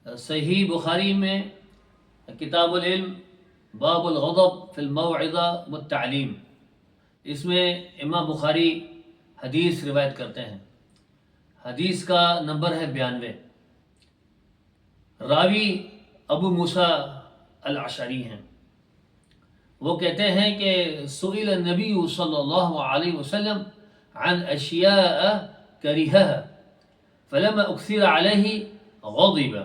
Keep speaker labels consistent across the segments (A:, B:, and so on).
A: صحیح بخاری میں کتاب العلم باب الغضب فی الموعظہ والتعلیم، اس میں امام بخاری حدیث روایت کرتے ہیں۔ حدیث کا نمبر ہے 92۔ راوی ابو موسیٰ الاشعری ہیں۔ وہ کہتے ہیں کہ سئل النبی صلی اللہ علیہ وسلم عن اشیاء کرہها فلما اکثر علیہ غضب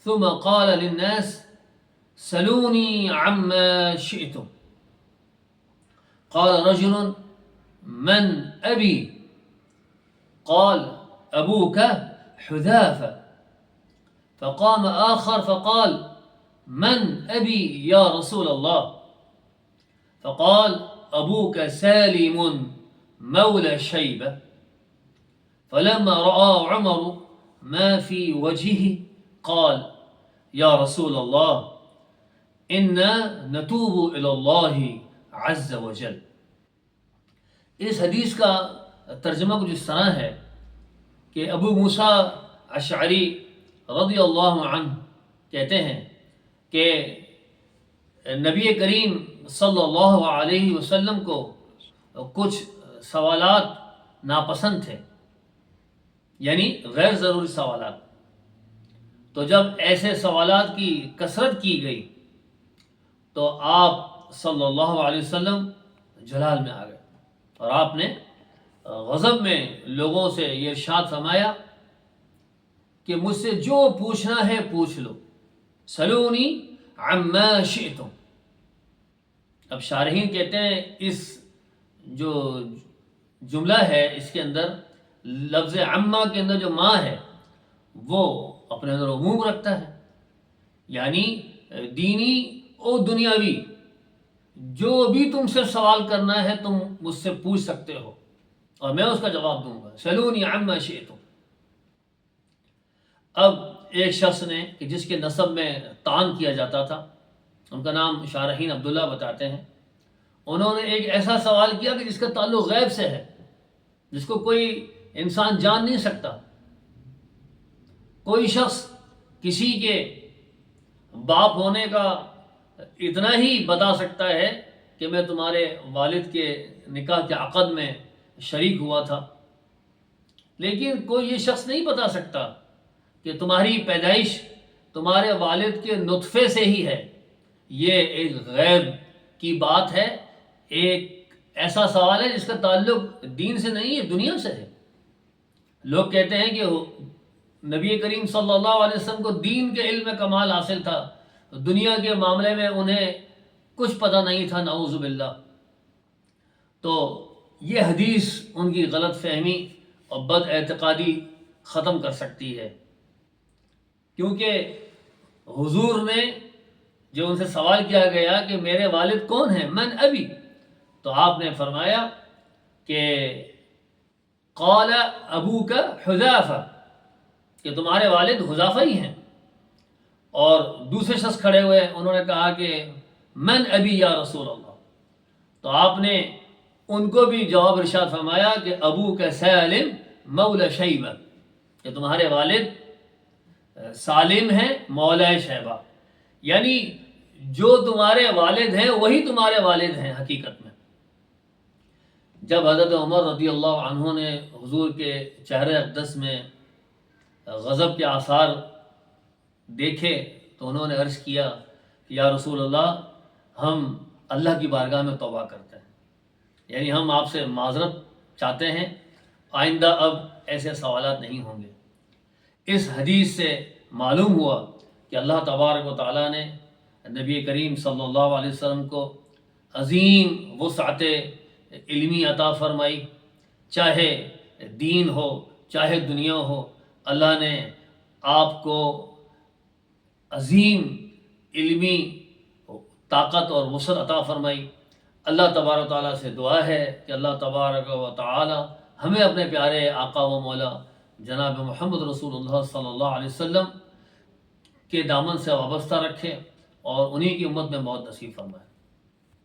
A: ثم قال للناس سلوني عما شئتم قال رجل من أبي قال أبوك حذافة فقام آخر فقال من أبي يا رسول الله فقال أبوك سالم مولى شيبة فلما رأى عمر ما في وجهه قال يا رسول الله إنا نتوب إلى الله عز وجل۔ اس حدیث کا ترجمہ کچھ اس طرح ہے کہ ابو موسیٰ اشعری رضی اللہ عنہ کہتے ہیں کہ نبی کریم صلی اللہ علیہ وسلم کو کچھ سوالات ناپسند تھے، یعنی غیر ضروری سوالات۔ تو جب ایسے سوالات کی کثرت کی گئی تو آپ صلی اللہ علیہ وسلم جلال میں آ گئے، اور آپ نے غضب میں لوگوں سے یہ ارشاد فرمایا کہ مجھ سے جو پوچھنا ہے پوچھ لو، سلونی عما شئتم۔ اب شارحین کہتے ہیں اس جو جملہ ہے اس کے اندر لفظ عما کے اندر جو ما ہے وہ اپنے اندر عموم رکھتا ہے، یعنی دینی اور دنیاوی جو بھی تم سے سوال کرنا ہے تم مجھ سے پوچھ سکتے ہو اور میں اس کا جواب دوں گا۔ سلونی عما شئتم۔ اب ایک شخص نے کہ جس کے نسب میں طعن کیا جاتا تھا، ان کا نام شارحین عبداللہ بتاتے ہیں، انہوں نے ایک ایسا سوال کیا کہ جس کا تعلق غیب سے ہے، جس کو کوئی انسان جان نہیں سکتا۔ کوئی شخص کسی کے باپ ہونے کا اتنا ہی بتا سکتا ہے کہ میں تمہارے والد کے نکاح کے عقد میں شریک ہوا تھا، لیکن کوئی یہ شخص نہیں بتا سکتا کہ تمہاری پیدائش تمہارے والد کے نطفے سے ہی ہے۔ یہ ایک غیب کی بات ہے، ایک ایسا سوال ہے جس کا تعلق دین سے نہیں ہے، دنیا سے ہے۔ لوگ کہتے ہیں کہ نبی کریم صلی اللہ علیہ وسلم کو دین کے علم میں کمال حاصل تھا، دنیا کے معاملے میں انہیں کچھ پتہ نہیں تھا، نعوذ باللہ۔ تو یہ حدیث ان کی غلط فہمی اور بد اعتقادی ختم کر سکتی ہے، کیونکہ حضور نے جو ان سے سوال کیا گیا کہ میرے والد کون ہیں، من ابی، تو آپ نے فرمایا کہ قال ابوک حذافہ، کہ تمہارے والد حذافہ ہی ہیں۔ اور دوسرے شخص کھڑے ہوئے، انہوں نے کہا کہ من ابی یا رسول اللہ، تو آپ نے ان کو بھی جواب ارشاد فرمایا کہ ابو کا سالم مولا شیبہ، کہ تمہارے والد سالم ہیں مولا شیبہ، یعنی جو تمہارے والد ہیں وہی تمہارے والد ہیں حقیقت میں۔ جب حضرت عمر رضی اللہ عنہ نے حضور کے چہرے اقدس میں غضب کے آثار دیکھے تو انہوں نے عرض کیا کہ یا رسول اللہ، ہم اللہ کی بارگاہ میں توبہ کرتے ہیں، یعنی ہم آپ سے معذرت چاہتے ہیں، آئندہ اب ایسے سوالات نہیں ہوں گے۔ اس حدیث سے معلوم ہوا کہ اللہ تبارک و تعالیٰ نے نبی کریم صلی اللہ علیہ وسلم کو عظیم وسعت علمی عطا فرمائی، چاہے دین ہو چاہے دنیا ہو، اللہ نے آپ کو عظیم علمی طاقت اور وسعت عطا فرمائی۔ اللہ تبارک و تعالیٰ سے دعا ہے کہ اللہ تبارک و تعالیٰ ہمیں اپنے پیارے آقا و مولا جناب محمد رسول اللہ صلی اللہ علیہ وسلم کے دامن سے وابستہ رکھے اور انہی کی امت میں موت نصیب فرمائے۔